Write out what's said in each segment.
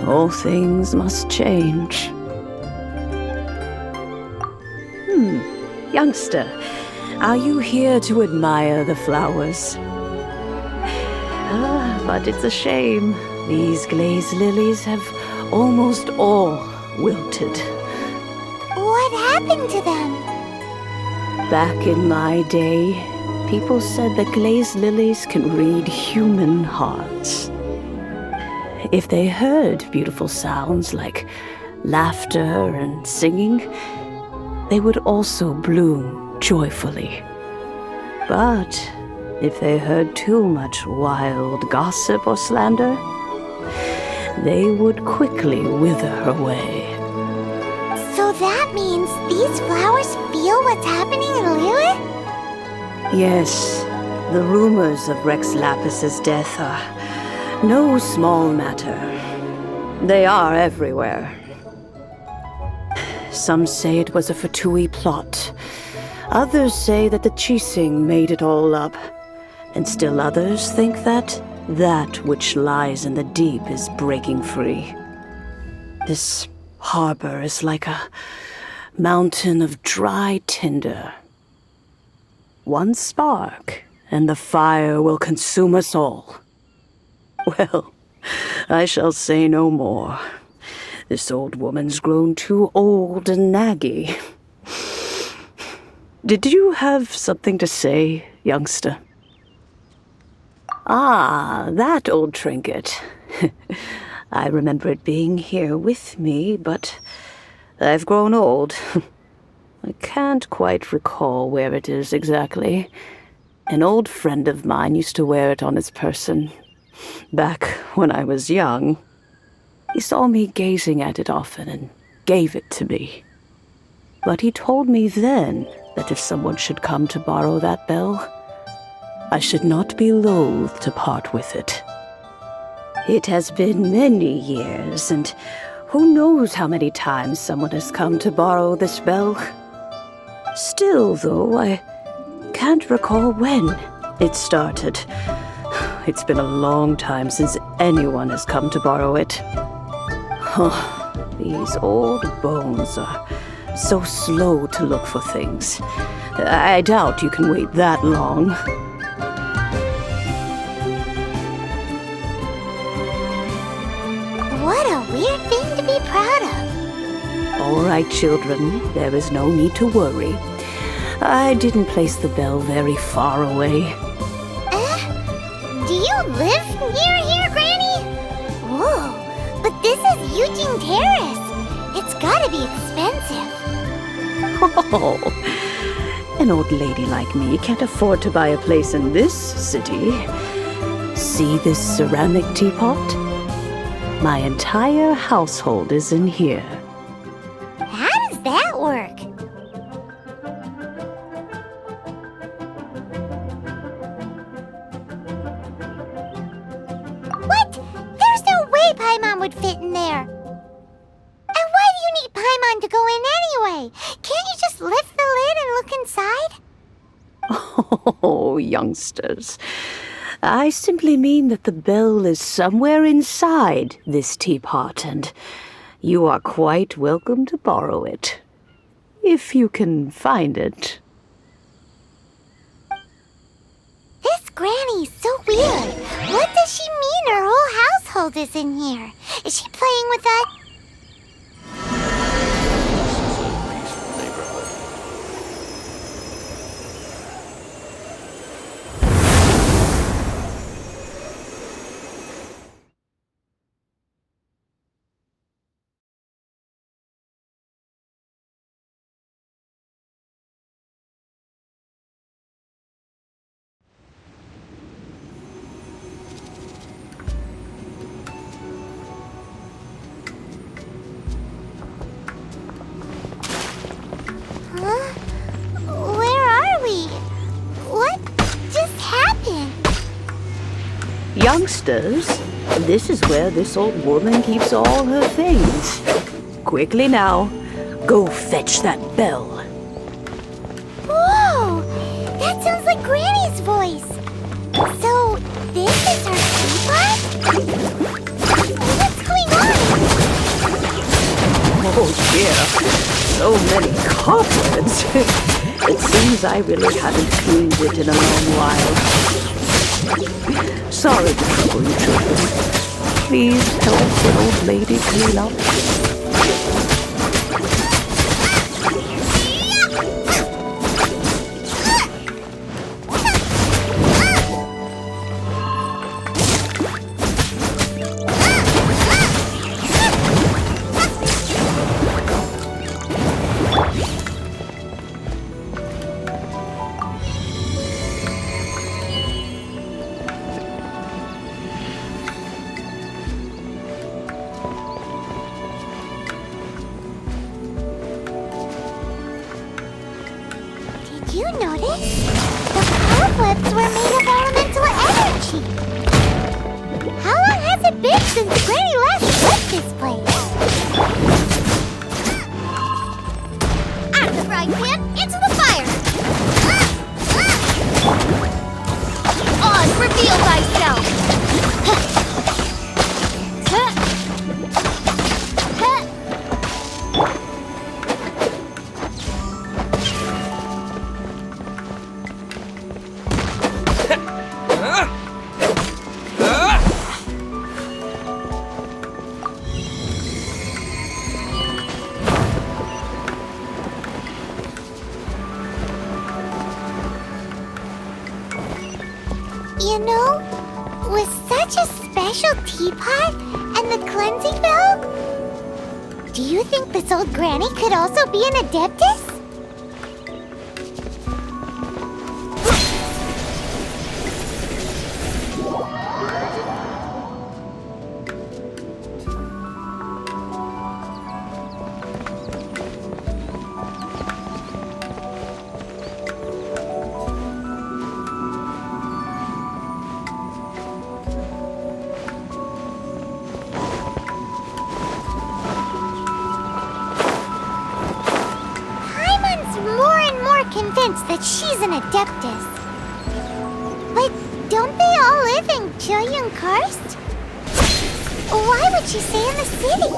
All things must change. Youngster, are you here to admire the flowers? But it's a shame. These glazed lilies have almost all wilted. What happened to them? Back in my day, people said that glazed lilies can read human hearts. If they heard beautiful sounds like laughter and singing, they would also bloom joyfully. But if they heard too much wild gossip or slander, they would quickly wither away. So that means these flowers feel what's happening in Lilith? Yes, the rumors of Rex Lapis's death are no small matter. They are everywhere. Some say it was a Fatui plot. Others say that the Chising made it all up. And still others think that which lies in the deep is breaking free. This harbor is like a mountain of dry tinder. One spark, and the fire will consume us all. Well, I shall say no more. This old woman's grown too old and naggy. Did you have something to say, youngster? Ah, that old trinket. I remember it being here with me, but I've grown old. I can't quite recall where it is exactly. An old friend of mine used to wear it on his person, back when I was young. He saw me gazing at it often and gave it to me. But he told me then that if someone should come to borrow that bell, I should not be loath to part with it. It has been many years, and who knows how many times someone has come to borrow this bell. Still, though, I can't recall when it started. It's been a long time since anyone has come to borrow it. Oh, these old bones are so slow to look for things. I doubt you can wait that long. What a weird thing to be proud of. All right, children, there is no need to worry. I didn't place the bell very far away. Do you live near here, Granny? Whoa, but this is Eugene Terrace. It's gotta be expensive. Oh, an old lady like me can't afford to buy a place in this city. See this ceramic teapot? My entire household is in here. How does that work? What? There's no way Paimon would fit in there. And why do you need Paimon to go in anyway? Can't you just lift the lid and look inside? Oh, youngsters. I simply mean that the bell is somewhere inside this teapot, and you are quite welcome to borrow it, if you can find it. This Granny's so weird. What does she mean her whole household is in here? Is she playing with us? Youngsters, this is where this old woman keeps all her things. Quickly now, go fetch that bell. Whoa! That sounds like Granny's voice. So, this is her teapot? What's Oh dear, so many cobwebs. It seems I really haven't cleaned it in a long while. Sorry to trouble you, children. Please help the old lady clean up. Did you notice? The cobwebs were made of elemental energy. How long has it been since Granny last left this place? Out of the frying pan, into the fire! Oz, reveal thyself! You know, with such a special teapot and the cleansing bell, do you think this old granny could also be an adeptus? Convinced that she's an adeptus. But don't they all live in Chilyung Karst? Why would she stay in the city?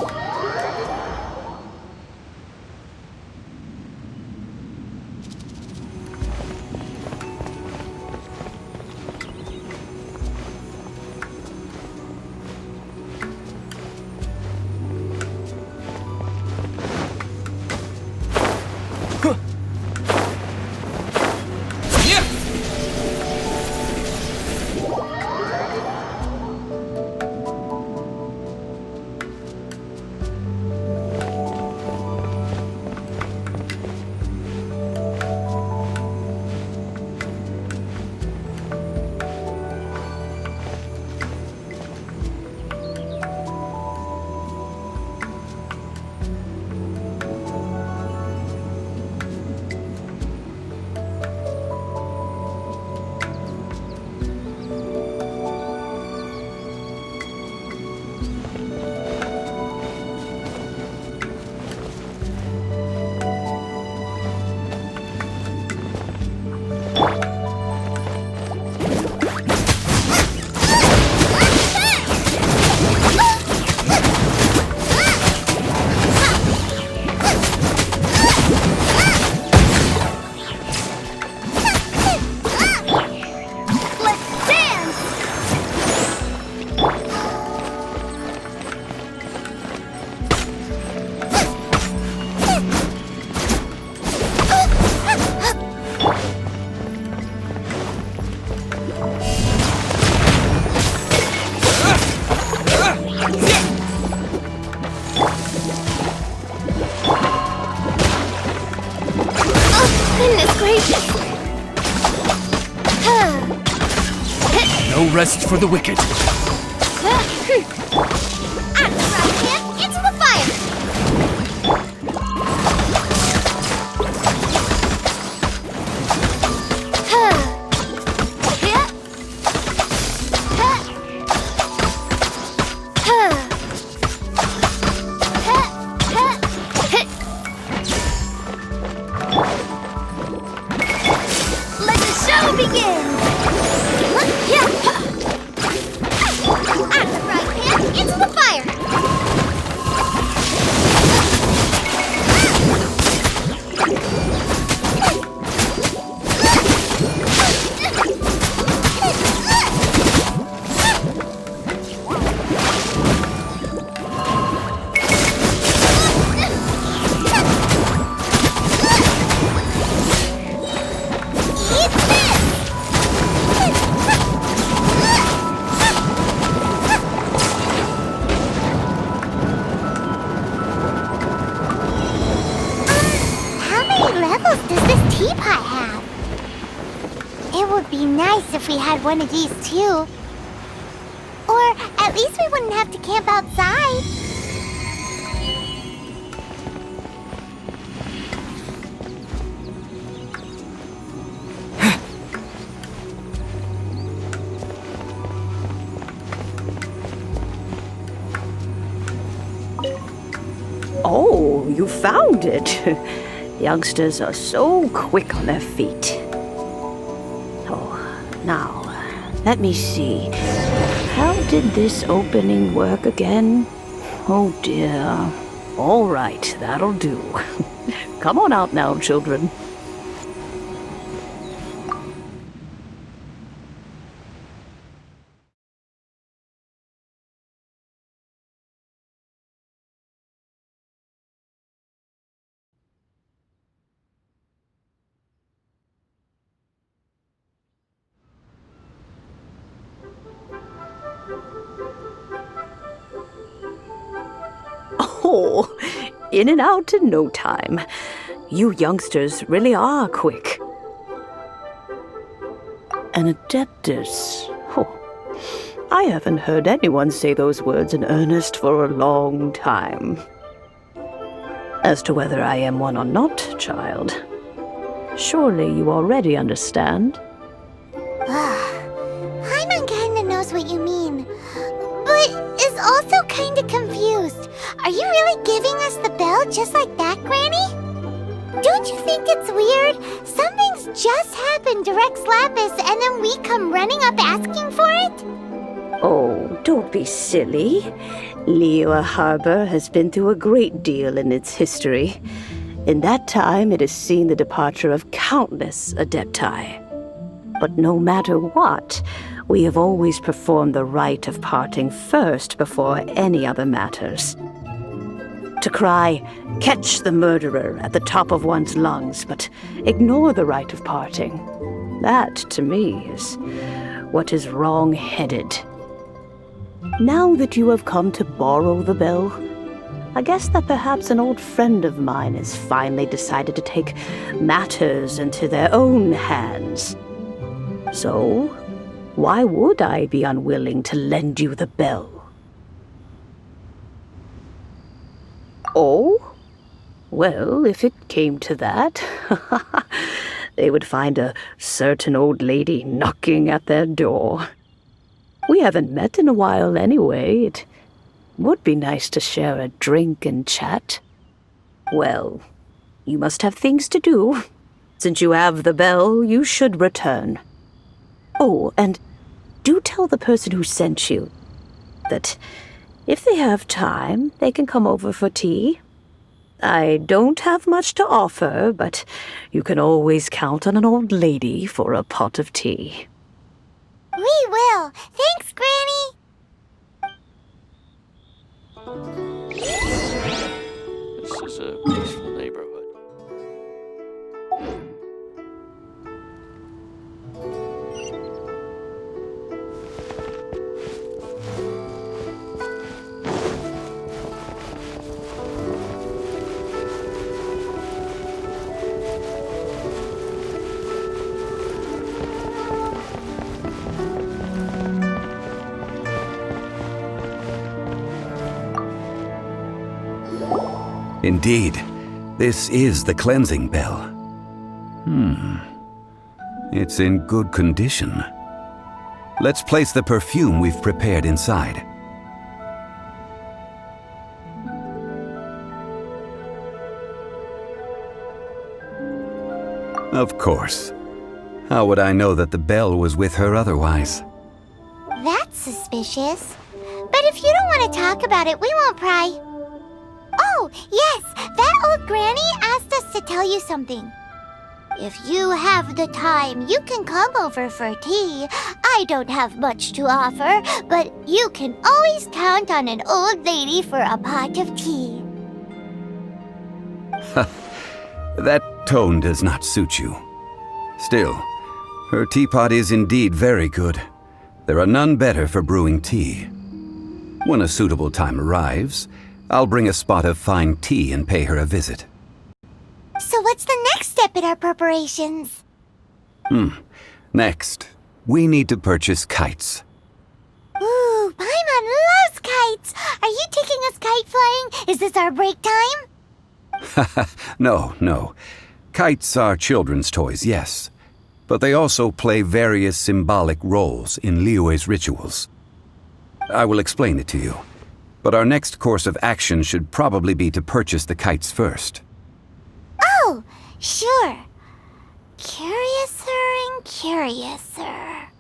No rest for the wicked. Out of the frying pan, into the fire! Let the show begin! Out of the frying pan, into the fire! many levels does this teapot have? It would be nice if we had one of these too. Or at least we wouldn't have to camp outside. Oh, you found it. Youngsters are so quick on their feet. Oh, now, let me see. How did this opening work again? Oh dear. All right, that'll do. Come on out now, children. Oh, in and out in no time. You youngsters really are quick. An adeptus. Oh, I haven't heard anyone say those words in earnest for a long time. As to whether I am one or not, child, surely you already understand. Paimon kinda knows what you mean, but is also kinda confused. Are you really giving us the bell just like that, Granny? Don't you think it's weird? Something's just happened to Rex Lapis and then we come running up asking for it? Oh, don't be silly. Liyue Harbor has been through a great deal in its history. In that time, it has seen the departure of countless adepti. But no matter what, we have always performed the rite of parting first before any other matters. To cry, "Catch the murderer," at the top of one's lungs, but ignore the rite of parting. That, to me, is what is wrong-headed. Now that you have come to borrow the bell, I guess that perhaps an old friend of mine has finally decided to take matters into their own hands. So, why would I be unwilling to lend you the bell? Oh? Well, if it came to that, they would find a certain old lady knocking at their door. We haven't met in a while anyway. It would be nice to share a drink and chat. Well, you must have things to do. Since you have the bell, you should return. Oh, and do tell the person who sent you that if they have time, they can come over for tea. I don't have much to offer, but you can always count on an old lady for a pot of tea. We will. Thanks, Granny. This is a peaceful neighborhood. Indeed, this is the cleansing bell. It's in good condition. Let's place the perfume we've prepared inside. Of course. How would I know that the bell was with her otherwise? That's suspicious. But if you don't want to talk about it, we won't pry. Oh, yes, that old granny asked us to tell you something. If you have the time, you can come over for tea. I don't have much to offer, but you can always count on an old lady for a pot of tea. That tone does not suit you. Still, her teapot is indeed very good. There are none better for brewing tea. When a suitable time arrives, I'll bring a spot of fine tea and pay her a visit. So what's the next step in our preparations? Next, we need to purchase kites. Ooh, Paimon loves kites! Are you taking us kite flying? Is this our break time? No. Kites are children's toys, yes. But they also play various symbolic roles in Liyue's rituals. I will explain it to you. But our next course of action should probably be to purchase the kites first. Oh, sure. Curiouser and curiouser.